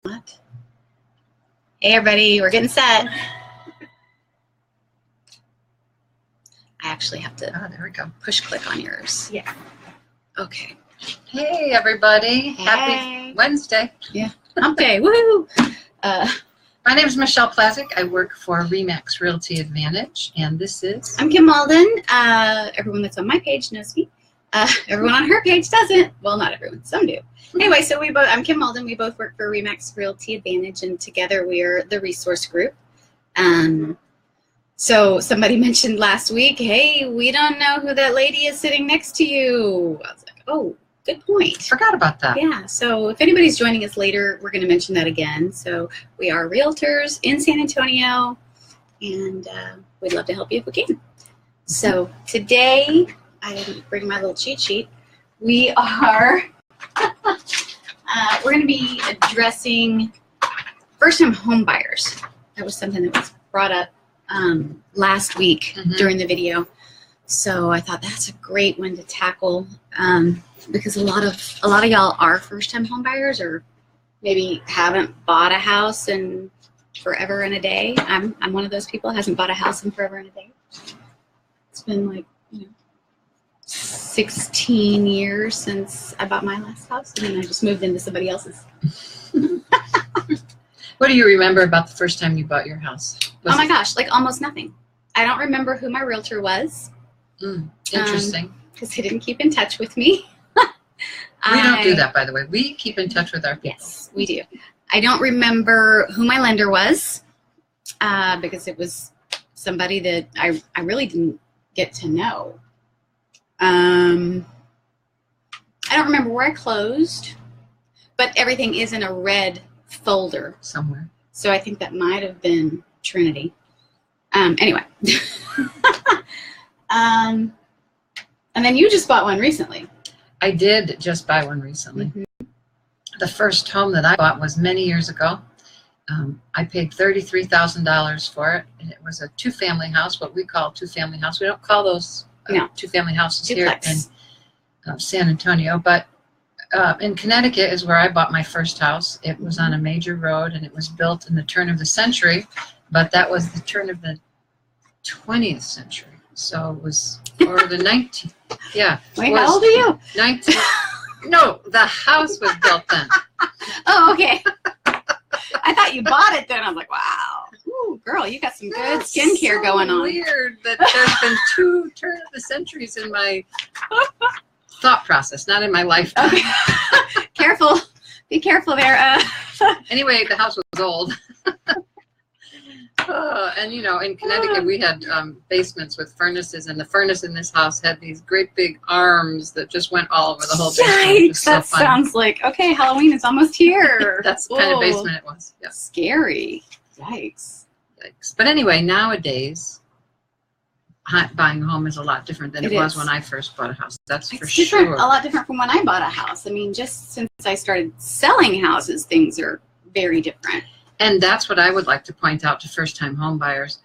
What? Hey everybody, we're getting set. I actually have to there we go. push click on yours. Yeah. Okay. Hey everybody. Hey. Happy Wednesday. Yeah. Okay. Woohoo. My name is Michelle Plazik. I work for RE/MAX Realty Advantage, and this is... I'm Kim Malden. Everyone that's on my page knows me. Everyone on her page doesn't. Well, not everyone. Some do. Anyway, so I'm Kim Malden. We both work for RE/MAX Realty Advantage, and together we are the resource group. So somebody mentioned last week, hey, we don't know who that lady is sitting next to you. I was like, oh, good point. Forgot about that. Yeah, so if anybody's joining us later, we're going to mention that again. So we are realtors in San Antonio, and we'd love to help you if we can. So today, I didn't bring my little cheat sheet. We are, we're going to be addressing first-time home buyers. That was something that was brought up last week during the video. So I thought that's a great one to tackle because a lot of y'all are first-time home buyers or maybe haven't bought a house in forever and a day. I'm one of those people, hasn't bought a house in forever and a day. It's been like, 16 years since I bought my last house, and then I just moved into somebody else's. What do you remember about the first time you bought your house? Oh my gosh, like almost nothing. I don't remember who my realtor was. Interesting. Because he didn't keep in touch with me. We don't do that, by the way. We keep in touch with our people. Yes, we do. I don't remember who my lender was because it was somebody that I really didn't get to know. I don't remember where I closed, but everything is in a red folder somewhere. So I think that might have been Trinity. Anyway. And then you just bought one recently. I did just buy one recently. The first home that I bought was many years ago. I paid $33,000 for it, and it was a two-family house, what we call a two-family house. We don't call those two-family houses Duplex. Here in San Antonio, but in Connecticut is where I bought my first house. It was on a major road, and it was built in the turn of the century, but that was the turn of the 20th century. So it was, or the 19th, yeah. Wait, how old are you? 19, no, the house was built then. Oh, okay. I thought you bought it then. I was like, wow. Ooh, girl, you got some good skincare going on. Weird that there's been two turn of the centuries in my thought process, not in my lifetime. Okay. Careful. Be careful there. Anyway, the house was old. And in Connecticut we had basements with furnaces, and the furnace in this house had these great big arms that just went all over the whole basement. Yikes, that sounds like, okay, Halloween is almost here. That's the kind of basement it was. Yeah. Scary. Yikes. Yikes. But anyway, nowadays, buying a home is a lot different than it was when I first bought a house. That's for sure. A lot different from when I bought a house. I mean, just since I started selling houses, things are very different. And that's what I would like to point out to first-time home buyers.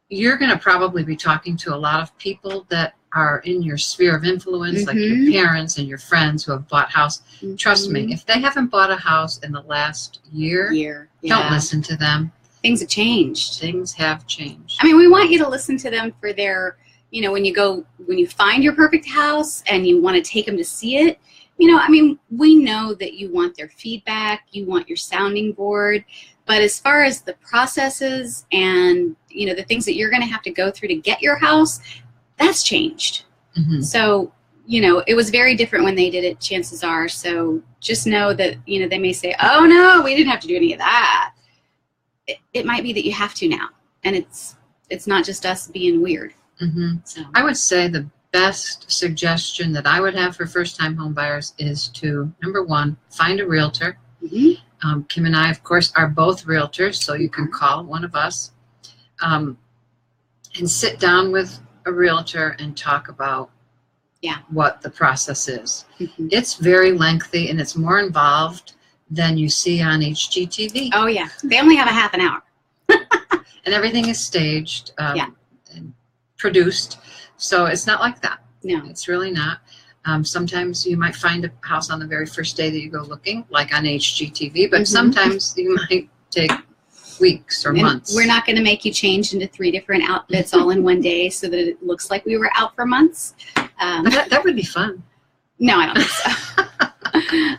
You're going to probably be talking to a lot of people that are in your sphere of influence, like your parents and your friends who have bought house. Trust me, if they haven't bought a house in the last year. Don't listen to them. Things have changed. Things have changed. I mean, we want you to listen to them for their, when you find your perfect house and you want to take them to see it, I mean, we know that you want their feedback, you want your sounding board. But as far as the processes and, the things that you're going to have to go through to get your house, that's changed. So, it was very different when they did it, chances are. So just know that, they may say, oh, no, we didn't have to do any of that. It might be that you have to now. And it's not just us being weird. So. I would say the best suggestion that I would have for first-time home buyers is to, number one, find a realtor. Kim and I, of course, are both realtors, so you can call one of us and sit down with a realtor and talk about what the process is. It's very lengthy, and it's more involved than you see on HGTV. Oh, yeah. They only have a half an hour. And everything is staged and produced, so it's not like that. No. It's really not. Sometimes you might find a house on the very first day that you go looking, like on HGTV, but Mhm. sometimes you might take weeks or And months. we're not going to make you change into 3 different outfits all in one day so that it looks like we were out for months. That would be fun. No, I don't think so.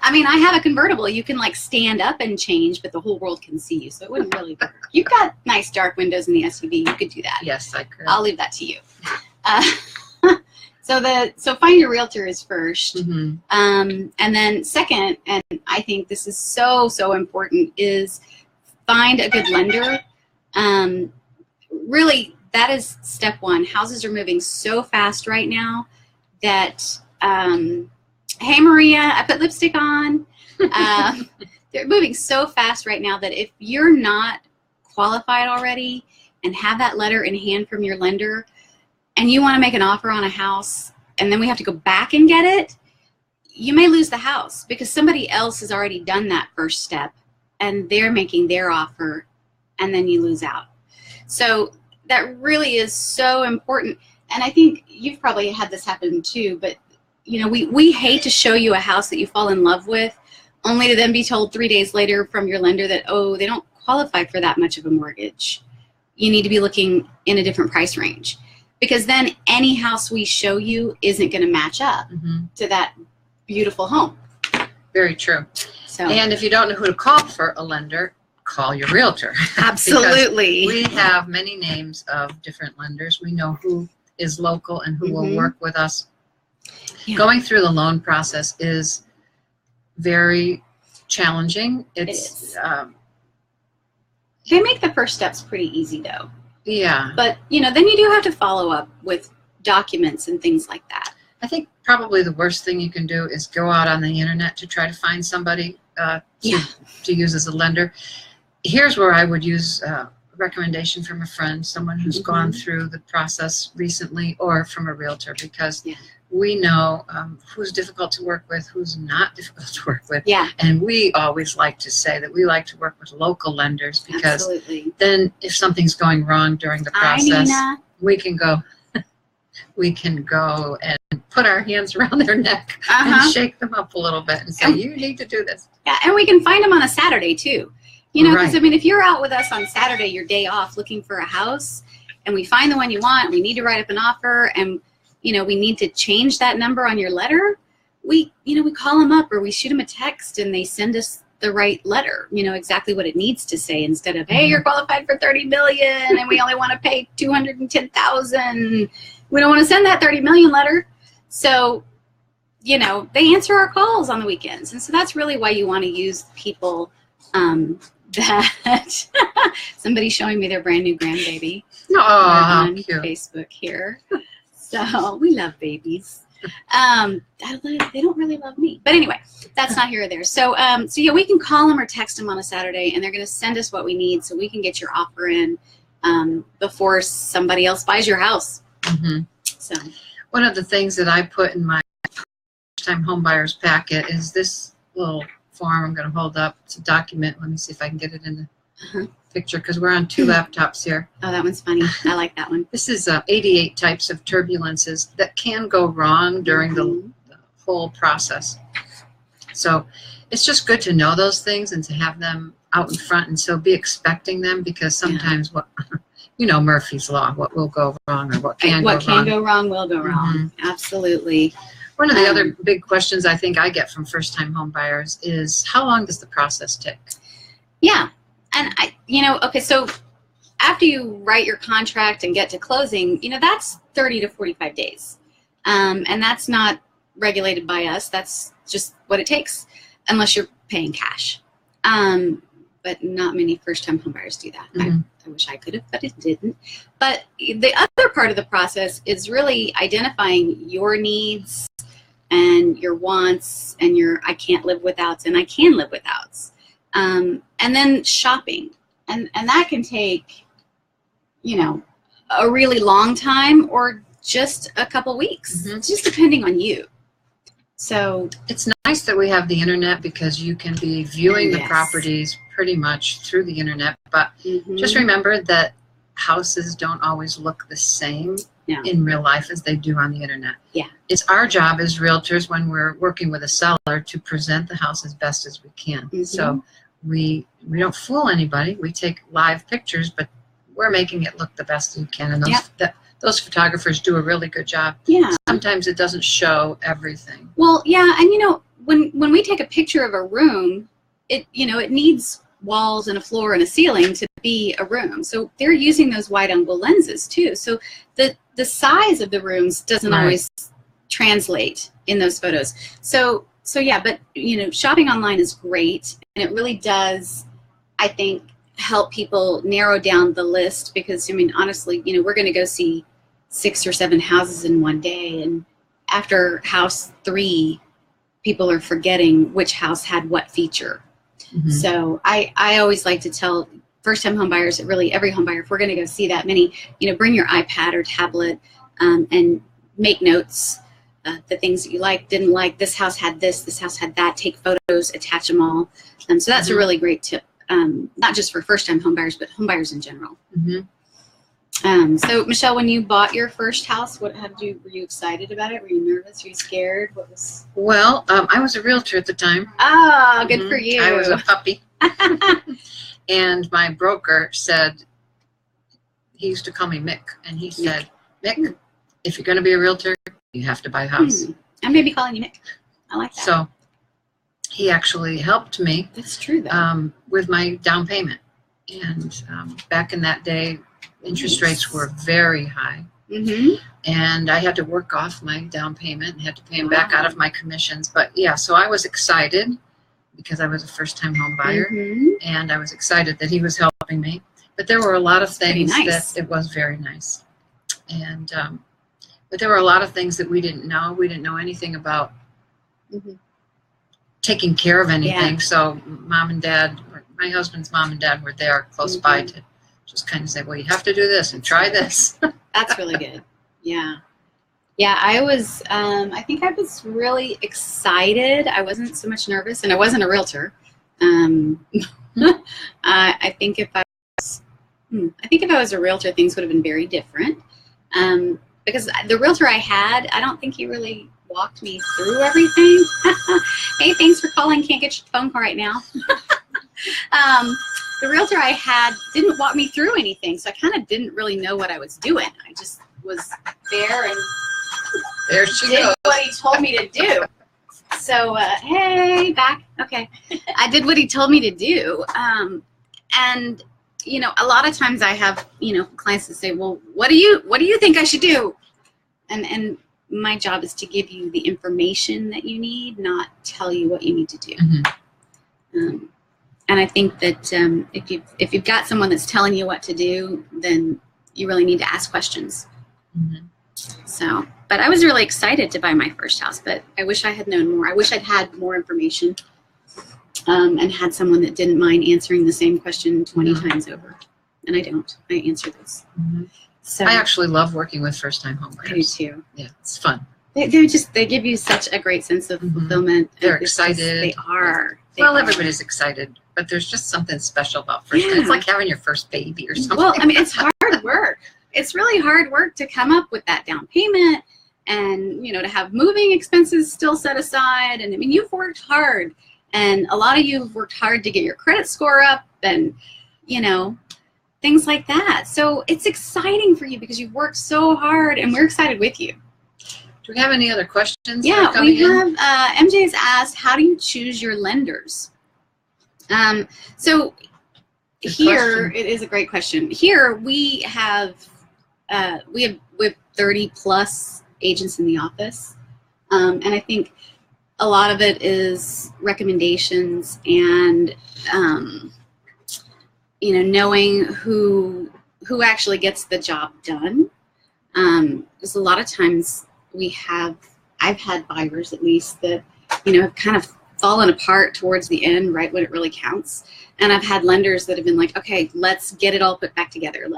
I mean, I have a convertible. You can like stand up and change, but the whole world can see you, so it wouldn't really work. You've got nice dark windows in the SUV. You could do that. Yes, I could. I'll leave that to you. Uh, so find your realtor is first. Mm-hmm. And then second, and I think this is so important, is find a good lender. Really, that is step one. Houses are moving so fast right now that, hey Maria, I put lipstick on. They're moving so fast right now that if you're not qualified already and have that letter in hand from your lender, and you want to make an offer on a house, and then we have to go back and get it, you may lose the house because somebody else has already done that first step and they're making their offer, and then you lose out. So that really is so important. And I think you've probably had this happen too, but you know, we hate to show you a house that you fall in love with only to then be told 3 days later from your lender that, oh, they don't qualify for that much of a mortgage. You need to be looking in a different price range. Because then any house we show you isn't going to match up Mm-hmm. to that beautiful home. Very true. So And if you don't know who to call for a lender, call your realtor. absolutely. We have many names of different lenders. We know who is local and who will Mhm. work with us. Yeah. Going through the loan process is very challenging. It It's is. They make the first steps pretty easy though. yeah. But you know, then you do have to follow up with documents and things like that. I think probably the worst thing you can do is go out on the internet to try to find somebody Yeah. to use as a lender. Here's where I would use a recommendation from a friend, someone who's Mhm. gone through the process recently, or from a realtor, because Yeah. we know who's difficult to work with, who's not difficult to work with. Yeah, And we always like to say that we like to work with local lenders because absolutely. then if something's going wrong during the Hi, process, Nina. we can go and put our hands around their neck Uh-huh. and shake them up a little bit and say, you need to do this. Yeah, and we can find them on a Saturday too. You know, because Right. I mean, if you're out with us on Saturday, your day off, looking for a house, and we find the one you want, we need to write up an offer, and you know, we need to change that number on your letter. We call them up or we shoot them a text, and they send us the right letter. You know exactly what it needs to say instead of, hey, you're qualified for $30 million, and we only want to pay $210,000. We don't want to send that $30 million letter. So, you know, they answer our calls on the weekends. And so that's really why you want to use people that somebody's showing me their brand new grandbaby Oh, how on cute. Facebook here. So we love babies. They don't really love me. But anyway, that's not here or there. So, yeah, we can call them or text them on a Saturday, and they're going to send us what we need so we can get your offer in before somebody else buys your house. Mhm. So, One of the things that I put in my first-time home buyers packet is this little form I'm going to hold up. It's a document. Let me see if I can get it in the Uh-huh. picture because we're on two laptops here. oh, that one's funny. I like that one. This is 88 types of turbulences that can go wrong during Mhm. the whole process. So it's just good to know those things and to have them out in front, and so be expecting them, because sometimes what Murphy's Law, what will go wrong or what can What go can wrong. go wrong will go wrong. Absolutely. One of the other Um, big questions I think I get from first-time home buyers is, how long does the process take? Yeah. And okay, so after you write your contract and get to closing, that's 30 to 45 days. And that's not regulated by us. That's just what it takes, unless you're paying cash. But not many first-time home buyers do that. Mhm. I wish I could have, but it didn't. But the other part of the process is really identifying your needs and your wants and your I can't live withouts and I can live withouts. And then shopping. And that can take, a really long time or just a couple weeks. Mhm. It's just depending on you. So, It's nice that we have the internet because you can be viewing the Yes. properties pretty much through the internet, but mhm. just remember that houses don't always look the same No. in real life as they do on the internet. Yeah. It's our job as realtors when we're working with a seller to present the house as best as we can. Mm-hmm. So we don't fool anybody. We take live pictures, but we're making it look the best you can. And those photographers do a really good job. Yeah. Sometimes it doesn't show everything. Well, yeah, and when we take a picture of a room, it needs walls and a floor and a ceiling to be a room. So they're using those wide angle lenses too. So the size of the rooms doesn't always translate in those photos. So yeah, but shopping online is great, and it really does, I think, help people narrow down the list, because honestly, we're going to go see 6 or 7 houses in one day, and after house 3, people are forgetting which house had what feature. Mm-hmm. So I always like to tell first-time home buyers, really every home buyer, if we're going to go see that many, bring your iPad or tablet and make notes, the things that you like, didn't like. This house had this house had that. Take photos, attach them all. So that's a really great tip, not just for first-time home buyers, but home buyers in general. Mm-hmm. So Michelle, when you bought your first house, were you excited about it? Were you nervous? Were you scared? What was? Well, I was a realtor at the time. Oh, good for you. I was a puppy. And my broker said, he used to call me Mick, and he said, Mick, if you're going to be a realtor, you have to buy a house. I may be calling you Mick. I like that. So he actually helped me. That's true, though. With my down payment. And back in that day, interest rates were very high. Mm-hmm. And I had to work off my down payment and had to pay him back out of my commissions. But yeah, so I was excited because I was a first-time home buyer, and I was excited that he was helping me. But there were a lot of things that it was very nice. And but there were a lot of things that we didn't know. We didn't know anything about taking care of anything. Yeah. So mom and dad, my husband's mom and dad were there close by to just kind of say, well, you have to do this and try this. That's really good. Yeah. Yeah, I was, I think I was really excited. I wasn't so much nervous, and I wasn't a realtor. I think if I was a realtor, things would have been very different. Because the realtor I had, I don't think he really walked me through everything. Hey, thanks for calling. Can't get your phone call right now. The realtor I had didn't walk me through anything, so I kind of didn't really know what I was doing. I just was there and there she did goes. What he told me to do. So, hey, back. Okay. I did what he told me to do. And, a lot of times I have, clients that say, well, what do you think I should do? And my job is to give you the information that you need, not tell you what you need to do. Mm-hmm. And I think that if you've got someone that's telling you what to do, then you really need to ask questions. Mm-hmm. So, but I was really excited to buy my first house, but I wish I had known more. I wish I'd had more information and had someone that didn't mind answering the same question 20 times over. And I don't. I answer those. Mm-hmm. So I actually love working with first-time home buyers. I do too. Yeah, it's fun. They give you such a great sense of fulfillment. They're excited. They are. Everybody's excited, but there's just something special about first. Yeah. It's like having your first baby or something. Well, it's hard work. It's really hard work to come up with that down payment and, to have moving expenses still set aside. And you've worked hard, and a lot of you have worked hard to get your credit score up and, things like that. So it's exciting for you because you've worked so hard, and we're excited with you. Do we have any other questions? Yeah, we have, MJ has asked, how do you choose your lenders? So Good here, question. It is a great question. Here we have 30 plus agents in the office. And I think a lot of it is recommendations and, knowing who actually gets the job done. Because a lot of times I've had buyers at least that, have kind of fallen apart towards the end, right when it really counts. And I've had lenders that have been like, okay, let's get it all put back together. And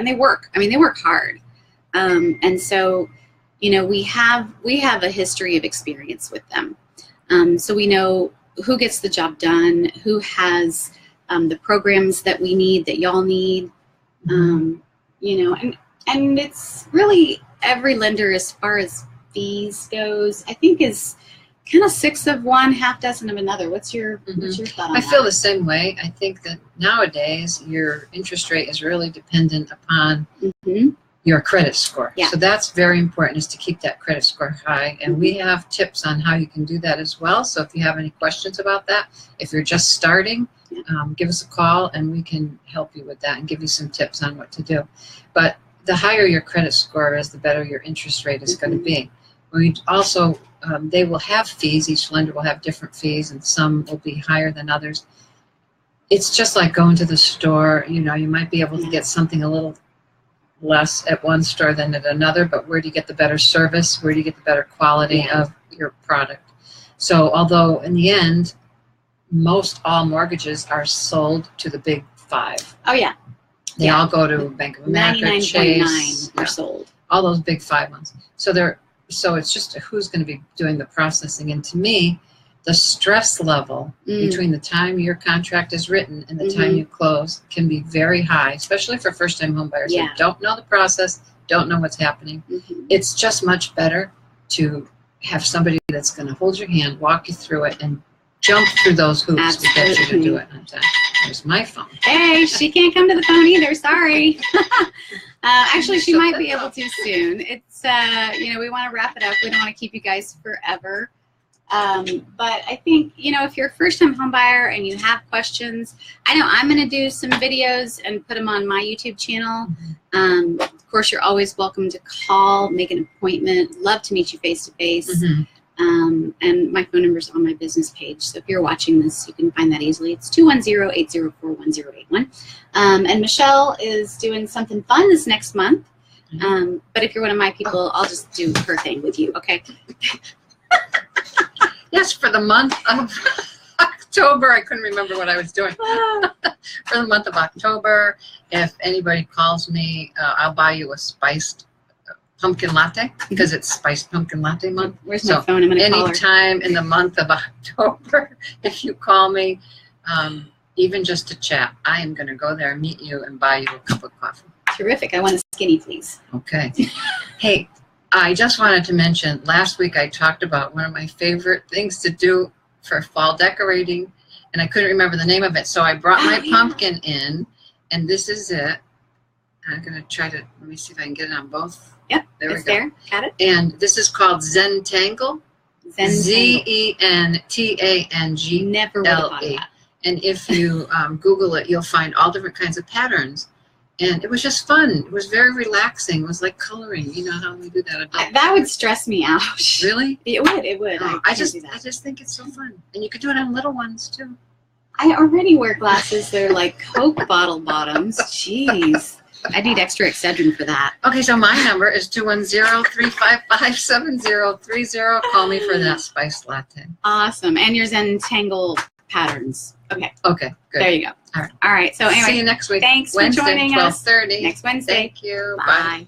they work. They work hard. And so, we have a history of experience with them. So we know who gets the job done, who has the programs that we need, that y'all need, and And it's really every lender, as far as fees goes, I think is kind of 6 of one, half dozen of another. What's your thought on I that? feel the same way. I think that nowadays your interest rate is really dependent upon your credit score. Yeah. So that's very important, is to keep that credit score high. And we have tips on how you can do that as well. So if you have any questions about that, if you're just starting, give us a call and we can help you with that and give you some tips on what to do. But the higher your credit score is, the better your interest rate is going to be. We also, they will have fees. Each lender will have different fees, and some will be higher than others. It's just like going to the store. You know, you might be able to get something a little less at one store than at another, but where do you get the better service? Where do you get the better quality of your product? So although in the end, most all mortgages are sold to the big 5. Oh, yeah. They all go to Bank of America, 99.9 Chase, are sold. all those big 5 ones. So it's just who's going to be doing the processing. And to me, the stress level between the time your contract is written and the time you close can be very high, especially for first-time home buyers who don't know the process, don't know what's happening. It's just much better to have somebody that's going to hold your hand, walk you through it, and jump through those hoops to get you to do it on time. There's my phone. Hey, she can't come to the phone either. Sorry. Actually, she might be able to soon. It's, you know, we want to wrap it up. We don't want to keep you guys forever. But I think, you know, if you're a first-time home buyer and you have questions, I know I'm going to do some videos and put them on my YouTube channel. Of course, you're always welcome to call, make an appointment. Love to meet you face-to-face. And my phone number is on my business page. So if you're watching this, you can find that easily. It's 210-804-1081. And Michelle is doing something fun this next month. But if you're one of my people, I'll just do her thing with you, okay? Yes, for the month of October. I couldn't remember what I was doing. For the month of October, if anybody calls me, I'll buy you a spiced pumpkin latte, because it's spiced pumpkin latte month. Where's my phone? I'm going to call her. Anytime in the month of October, if you call me, even just to chat, I am going to go there, meet you, and buy you a cup of coffee. Terrific. I want a skinny, please. Okay. Hey, I just wanted to mention, last week I talked about one of my favorite things to do for fall decorating, and I couldn't remember the name of it, so I brought my pumpkin in, and this is it. I'm going to try to, let me see if I can get it on both. Yep, there we it's go. there. Got it. And this is called Zentangle. Zentangle. Never would have thought of that. And if you Google it, you'll find all different kinds of patterns. And it was just fun. It was very relaxing. It was like coloring. You know how we do that? That would stress me out. Really? It would. It would. Oh, I just think it's so fun. And you could do it on little ones too. I already wear glasses. They're like Coke bottle bottoms. Jeez. I need extra Excedrin for that. Okay, so my number is 210-355-7030. Call me for that spiced latte. Awesome. And your Zentangle patterns. Okay. Okay, good. There you go. All right. All right. So anyway. See you next week. Thanks Wednesday, for joining us. 12:30. Next Wednesday. Thank you. Bye. Bye.